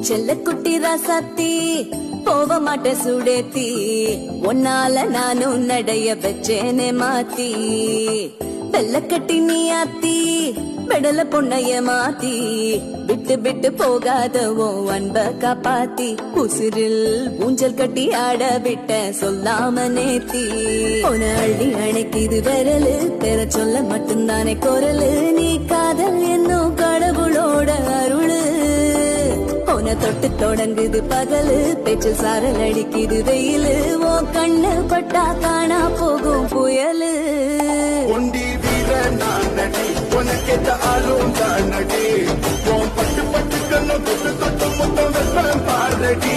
செல்ல குட்டி ராசாத்தி போக மாட்ட சுடேத்தி ஒன்னால நானும் நடைய வச்சேனே மாத்தி வெள்ள கட்டி நீ ஆத்தி பெடல பொண்ணைய மாத்தி விட்டு விட்டு போகாதவோ அன்ப காப்பாத்தி உசிரில் ஊஞ்சல் கட்டி ஆட விட்ட சொல்லாம நேத்தி உன அள்ளி அணைக்குது விரலு பெற சொல்ல மட்டும்தானே குரலு நீ காதல் என்னும் கடவுளோட அருளு உன தொட்டு தொடங்குது பகலு பேச்சு சாரல் அடிக்குது வெயிலு ஓ கண்ணு பட்டா காணா போகும் புயலு ஒண்டி வீர நான் நடி உனக்கேத்த ஆளும் தான் நடி பட்டு பட்டு கண்ணு தொட்டு தொட்டு முத்தம் வெப்பம் பாரடி